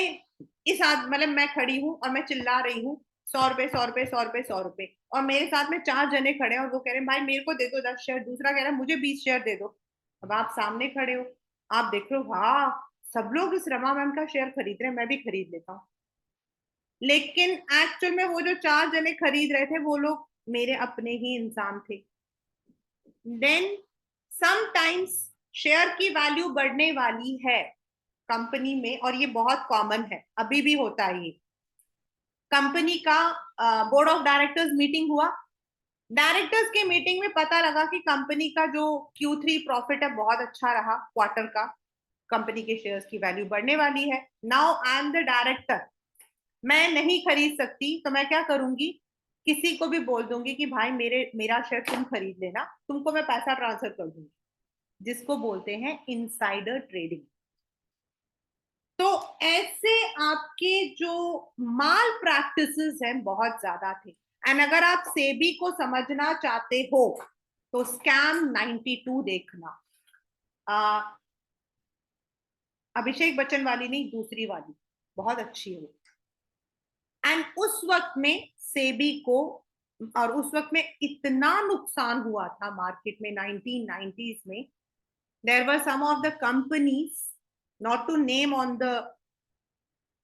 इस मतलब मैं खड़ी हूं और मैं चिल्ला रही हूँ 100 रुपए 100 रुपए 100 रुपए 100 रुपए, और मेरे साथ में 4 जने खड़े हैं और वो कह रहे हैं भाई मेरे को दे दो 10 शेयर, दूसरा कह रहा है मुझे 20 शेयर दे दो। अब आप सामने खड़े हो, आप देख रहे हो वाह सब लोग इस रमा मैम का शेयर खरीद रहे हैं, मैं भी खरीद लेता हूँ, लेकिन एक्चुअल में वो जो 4 जने खरीद रहे थे वो लोग मेरे अपने ही इंसान थे। देन समटाइम्स शेयर की वैल्यू बढ़ने वाली है कंपनी में, और ये बहुत कॉमन है, अभी भी होता है ये। कंपनी का बोर्ड ऑफ डायरेक्टर्स मीटिंग हुआ, डायरेक्टर्स के मीटिंग में पता लगा कि कंपनी का जो Q3 प्रॉफिट है बहुत अच्छा रहा क्वार्टर का, कंपनी के शेयर्स की वैल्यू बढ़ने वाली है। Now I am the director, मैं नहीं खरीद सकती, तो मैं क्या करूंगी, किसी को भी बोल दूंगी कि भाई मेरा शेयर तुम खरीद लेना, तुमको मैं पैसा ट्रांसफर कर दूंगी, जिसको बोलते हैं इनसाइडर ट्रेडिंग। तो ऐसे आपके जो माल प्रैक्टिसेस हैं बहुत ज्यादा थे, एंड अगर आप सेबी को समझना चाहते हो तो स्कैम 92 देखना, अभिषेक बच्चन वाली नहीं, दूसरी वाली बहुत अच्छी है वो। एंड उस वक्त में सेबी को, और उस वक्त में इतना नुकसान हुआ था मार्केट में 1990s में, there were some of the companies, not to name on the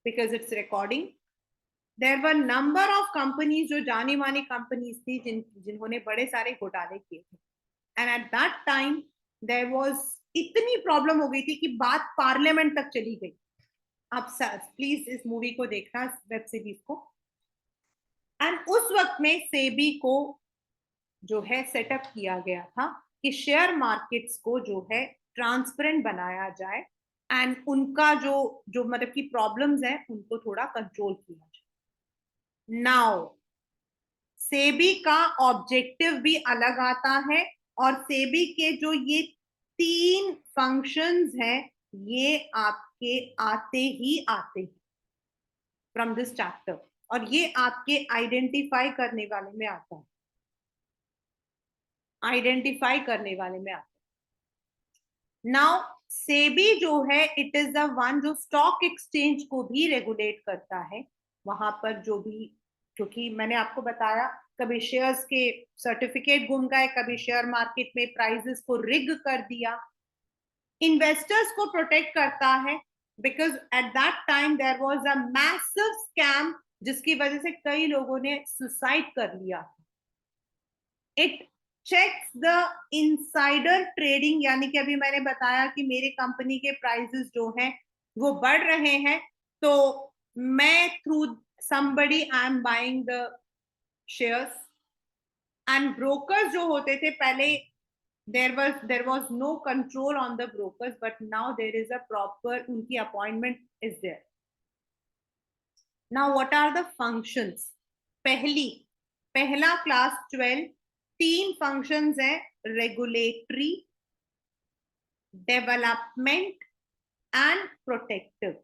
because it's recording, there were number of companies जो जानी मानी कंपनीज थी जिन्होंने बड़े सारे घोटाले किए थे, and at that time there was इतनी प्रॉब्लम हो गई थी कि बात पार्लियामेंट तक चली गई। आप प्लीज इस मूवी को देखना, वेब सीरीज को। एंड उस वक्त में सेबी को जो है सेटअप किया गया था कि शेयर मार्केट्स को जो है ट्रांसपेरेंट बनाया जाए एंड उनका जो जो मतलब की प्रॉब्लम्स हैं उनको थोड़ा कंट्रोल किया जाए। नाउ सेबी का ऑब्जेक्टिव भी अलग आता है और सेबी के जो ये 3 फंक्शंस हैं ये आपके आते ही आते हैं फ्रॉम दिस चैप्टर, और ये आपके आइडेंटिफाई करने वाले में आता है, आइडेंटिफाई करने वाले में आता है। नाउ सेबी जो है इट इज द वन जो स्टॉक एक्सचेंज को भी रेगुलेट करता है, वहां पर जो भी, क्योंकि मैंने आपको बताया कभी शेयर्स के सर्टिफिकेट गुम गए, कभी शेयर मार्केट में प्राइसेस को रिग कर दिया, इन्वेस्टर्स को प्रोटेक्ट करता है because at that time there was a massive scam जिसकी वजह से कई लोगों ने सुसाइड कर लिया। It checks the insider trading, यानी कि अभी मैंने बताया कि मेरे कंपनी के प्राइसेस जो हैं वो बढ़ रहे हैं, तो मैं through somebody I am buying the shares, and brokers जो होते थे पहले there was no control on the brokers, but now there is a proper उनकी appointment is there. Now what are the functions? पहला क्लास 12 3 फंक्शंस हैं, regulatory, development and protective.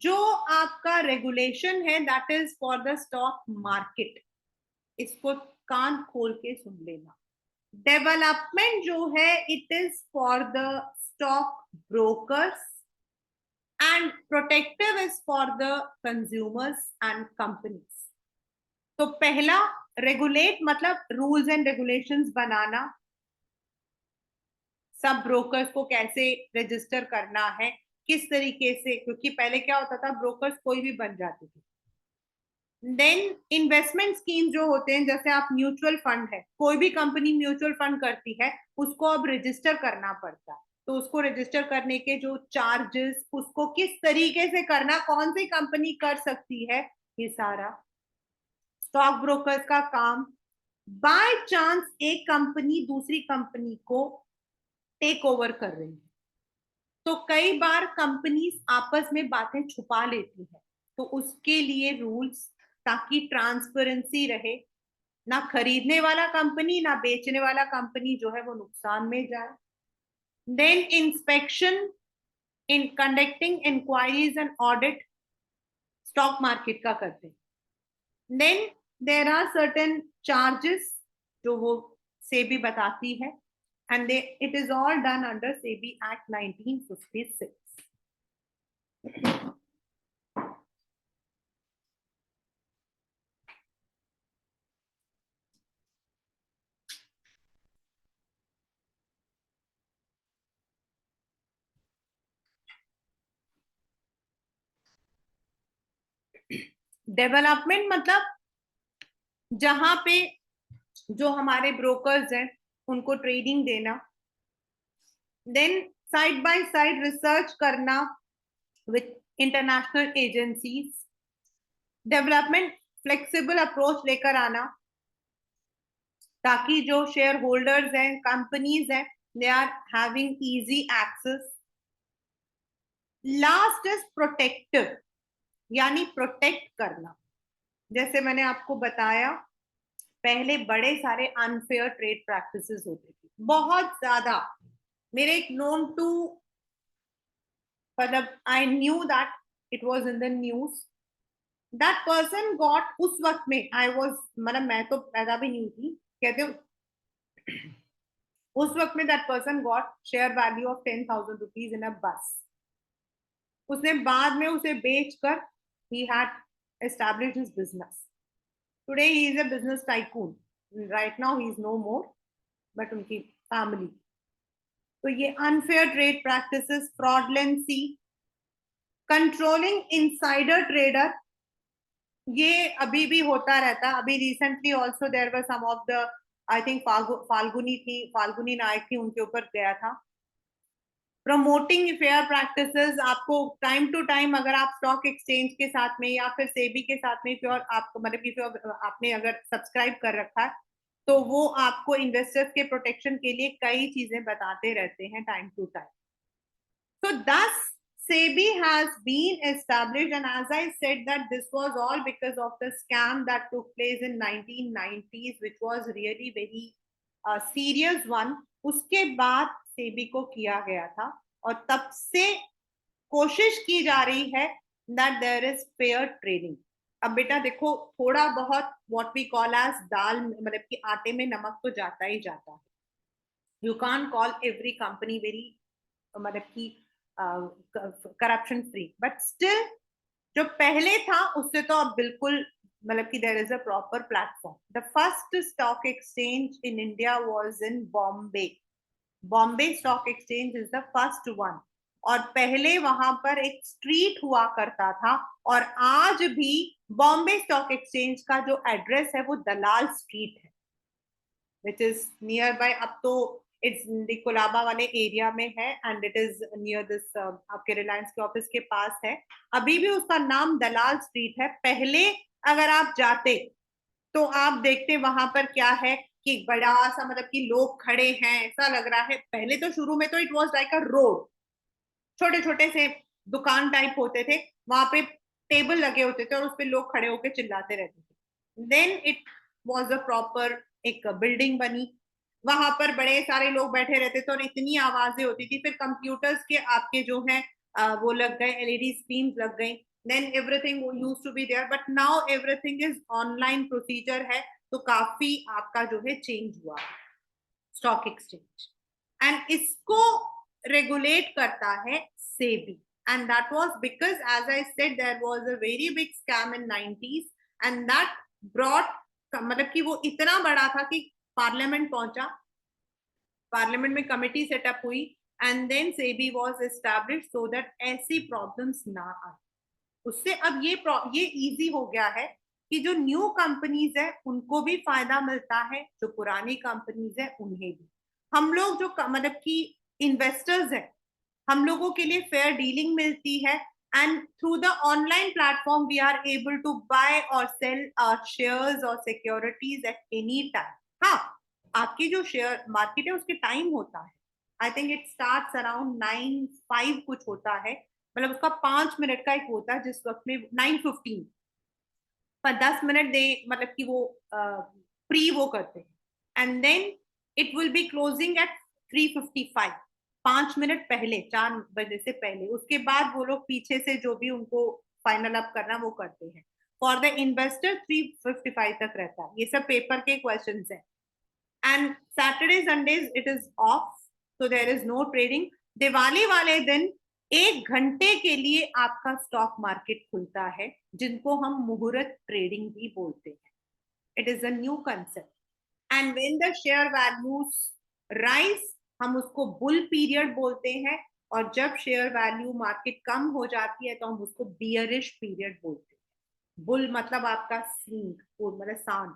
जो आपका regulation है that is for the stock market, इसको कान खोल के सुन लेना। डेवलपमेंट जो है it is for the stock brokers and protective is for the consumers and companies. तो पहला रेगुलेट मतलब रूल्स एंड रेगुलेशंस बनाना, सब ब्रोकर्स को कैसे रजिस्टर करना है, किस तरीके से, क्योंकि पहले क्या होता था ब्रोकर्स कोई भी बन जाते थे। देन इन्वेस्टमेंट स्कीम जो होते हैं, जैसे आप म्यूचुअल फंड है, कोई भी कंपनी म्यूचुअल फंड करती है उसको अब रजिस्टर करना पड़ता है, तो उसको रजिस्टर करने के जो चार्जेस, उसको किस तरीके से करना, कौन सी कंपनी कर सकती है, ये सारा स्टॉक ब्रोकर्स का काम। बाय चांस एक कंपनी दूसरी कंपनी को टेक ओवर कर रही है, तो कई बार कंपनीज आपस में बातें छुपा लेती है, तो उसके लिए रूल्स, ताकि ट्रांसपेरेंसी रहे, ना खरीदने वाला कंपनी ना बेचने वाला कंपनी जो है वो नुकसान में जाए। Then inspection, in conducting inquiries and audit stock market का करते हैं। Then there are certain charges जो वो सेबी बताती है, and it is all done under SEBI Act 1956. Development मतलब जहां पे जो हमारे ब्रोकर्स हैं उनको ट्रेडिंग देना, then side by side research करना with international agencies, development flexible approach लेकर आना ताकि जो शेयर होल्डर्स हैं, कंपनीज हैं, they are having easy access. Last is protective, यानी प्रोटेक्ट करना। जैसे मैंने आपको बताया पहले बड़े सारे अनफेयर ट्रेड प्रैक्टिसेस होते थे, बहुत ज्यादा। मेरे एक नोन टू, मतलब I knew that it was in the news, that person got, उस वक्त में आई वाज, मतलब मैं तो पैदा भी नहीं थी, कहते हो उस वक्त में that person got share value of 10,000 rupees in a bus. उसने बाद में उसे बेचकर he had established his business. Today he is a business tycoon. Right now he is no more, but उनकी family. तो ये unfair trade practices, fraudulency, controlling insider trader, ये अभी भी होता रहता। अभी recently also there were some of the, I think Falguni Nayak थी, उनके ऊपर गया था। प्रमोटिंग फेयर प्रैक्टिसेस, आपको टाइम टू टाइम अगर आप स्टॉक एक्सचेंज के साथ में या फिर सेबी के साथ में प्योर आपको मतलब कि आपने अगर सब्सक्राइब कर रखा है तो वो आपको इन्वेस्टर्स के प्रोटेक्शन के लिए कई चीजें बताते रहते हैं time to time. So thus SEBI has been established, and as I said that this was all because of the scam that took place in 1990s, which was really very serious one. उसके बाद SEBI को किया गया था और तब से कोशिश की जा रही है that there is fair trading. अब बेटा देखो थोड़ा बहुत what we call as दाल मतलब कि आटे में नमक तो जाता ही जाता है. You can't call every company very मतलब कि करप्शन फ्री, बट स्टिल जो पहले था उससे तो अब बिल्कुल मतलब कि there is a proper platform. The first stock exchange in India was in Bombay. Bombay stock exchange is the first one. और पहले वहां पर एक स्ट्रीट हुआ करता था और आज भी बॉम्बे स्टॉक एक्सचेंज का जो एड्रेस है वो दलाल स्ट्रीट है, विच इज नियर बाय. अब तो इट्स कोलाबा वाले एरिया में है and it is near this आपके रिलायंस के ऑफिस के पास है. अभी भी उसका नाम दलाल स्ट्रीट है. पहले अगर आप जाते तो आप देखते वहां पर क्या है कि बड़ा सा मतलब कि लोग खड़े हैं ऐसा लग रहा है. पहले तो शुरू में तो it was like a road, छोटे छोटे से दुकान टाइप होते थे, वहां पे टेबल लगे होते थे और उस पे लोग खड़े होकर चिल्लाते रहते थे. Then it was a proper एक बिल्डिंग बनी, वहां पर बड़े सारे लोग बैठे रहते थे और इतनी आवाजें होती थी. फिर कंप्यूटर्स के आपके जो है वो लग गए, एलईडी स्क्रीन लग गई. Then everything used to be there, but now everything is online procedure है. तो काफी आपका जो है चेंज हुआ स्टॉक एक्सचेंज. एंड इसको रेगुलेट करता है SEBI. And that was because, as I said, there was a very big scam in 90s, and that brought मतलब कि वो इतना बड़ा था कि पार्लियामेंट पहुंचा, पार्लियामेंट में कमेटी सेटअप हुई and then SEBI was established so that ऐसी प्रॉब्लम्स ना आए. उससे अब ये इजी हो गया है कि जो न्यू कंपनीज है उनको भी फायदा मिलता है, जो पुरानी कंपनीज है उन्हें भी. हम लोग जो मतलब कि इन्वेस्टर्स है, हम लोगों के लिए फेयर डीलिंग मिलती है. And through the online platform we are able to buy और सेल शेयर्स और सिक्योरिटीज एट एनी टाइम. हाँ, आपकी जो शेयर मार्केट है उसके टाइम होता है. I think it starts around 9:05 कुछ होता है, मतलब उसका 5 मिनट का एक होता है जिस वक्त में 9:15 पर 10 मिनट दे मतलब कि वो प्री वो करते हैं. And then it will be closing at 3:55, 5 minute पहले, 4 बजे से पहले. उसके बाद वो लोग पीछे से जो भी उनको फाइनल अप करना वो करते हैं. फॉर द इन्वेस्टर 3:55 तक रहता है. ये सब पेपर के क्वेश्चन है. And Saturday Sundays it is of, so there is no trading. Diwali वाले दिन 1 घंटे के लिए आपका स्टॉक मार्केट खुलता है, जिनको हम मुहूर्त ट्रेडिंग भी बोलते हैं. It is a new concept. And when the share values rise, हम उसको बुल पीरियड बोलते हैं. और जब शेयर वैल्यू मार्केट कम हो जाती है तो हम उसको बियरिश पीरियड बोलते हैं. बुल मतलब आपका सींग, मतलब सांड.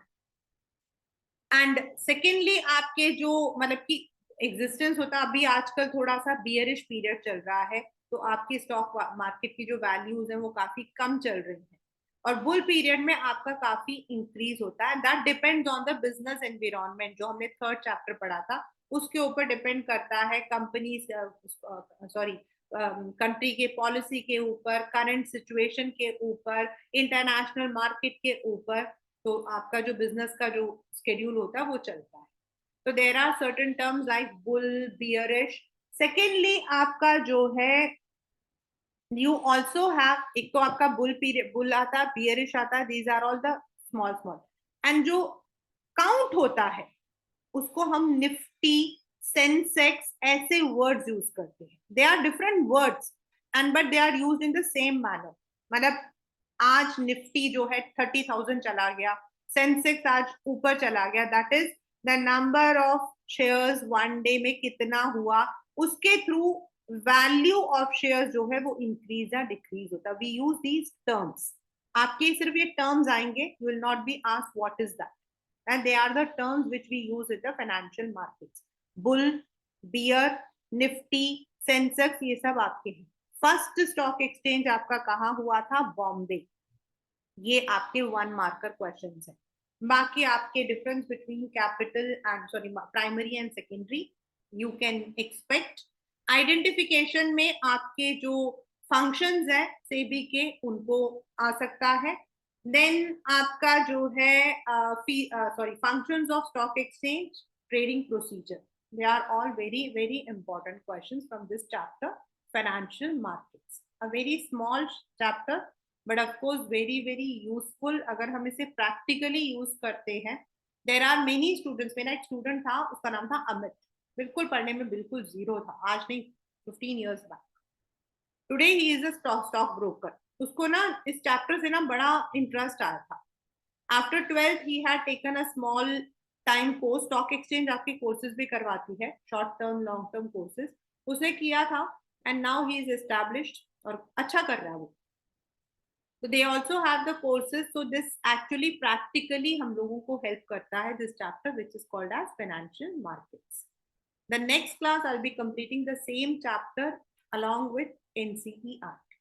एंड सेकेंडली आपके जो मतलब कि एग्जिस्टेंस होता है, अभी आजकल थोड़ा सा बियरिश पीरियड चल रहा है, तो आपकी स्टॉक मार्केट की जो वैल्यूज हैं वो काफी कम चल रही हैं. और बुल पीरियड में आपका काफी इंक्रीज होता है. That depends on the business environment, जो हमने थर्ड चैप्टर पढ़ा था उसके ऊपर डिपेंड करता है. कंपनी सॉरी कंट्री के पॉलिसी के ऊपर, करंट सिचुएशन के ऊपर, इंटरनेशनल मार्केट के ऊपर. तो आपका जो बिजनेस का जो स्केड्यूल होता है वो चलता है. तो there are certain terms like bull, bearish. Secondly आपका जो है यू ऑल्सो हैव, एक तो आपका बुल पीरियड, बुल आता है, बियरिश आता है. These are all the small small. And जो काउंट होता है उसको हम निफ्टी, सेंसेक्स ऐसे वर्ड्स यूज करते हैं. They are different words and but they are use in the same manner. मतलब आज निफ्टी जो है 30,000 चला गया, सेंसेक्स आज ऊपर चला गया, that is the number of shares one day में कितना हुआ, उसके थ्रू वैल्यू ऑफ शेयर्स जो है वो इंक्रीज या डिक्रीज होता है. We use these terms. आपके सिर्फ ये टर्म्स आएंगे, you will not be asked what is that. And they are the terms which we use in the financial markets. Bull, bear, nifty, sensex, ये सब आपके हैं. फर्स्ट स्टॉक एक्सचेंज आपका कहाँ हुआ था? बॉम्बे. ये आपके 1 मार्कर क्वेश्चन है. बाकी आपके difference between capital and sorry primary and secondary you can expect. Identification में आपके जो फंक्शंस है सेबी के उनको आ सकता है। देन आपका जो है sorry functions of stock exchange, trading procedure, they are all very very important questions from this chapter financial markets. A very small chapter but of course very very useful अगर हम इसे प्रैक्टिकली यूज करते हैं। There are many students, मेरा एक student था उसका नाम था अमित, बिल्कुल पढ़ने में बिल्कुल जीरो था, आज नहीं 15 years back. Today he is a stock broker. उसको ना इस चैप्टर से ना बड़ा इंटरेस्ट आया था। After 12th he had taken a small time course, stock exchange आपके कोर्सेज भी करवाती है, short term long term courses उसने किया था and now he is established और अच्छा कर रहा है वो। So they also have the courses. So this actually practically हम लोगों को help करता है this chapter which is called as financial markets. The next class I'll be completing the same chapter along with NCERT.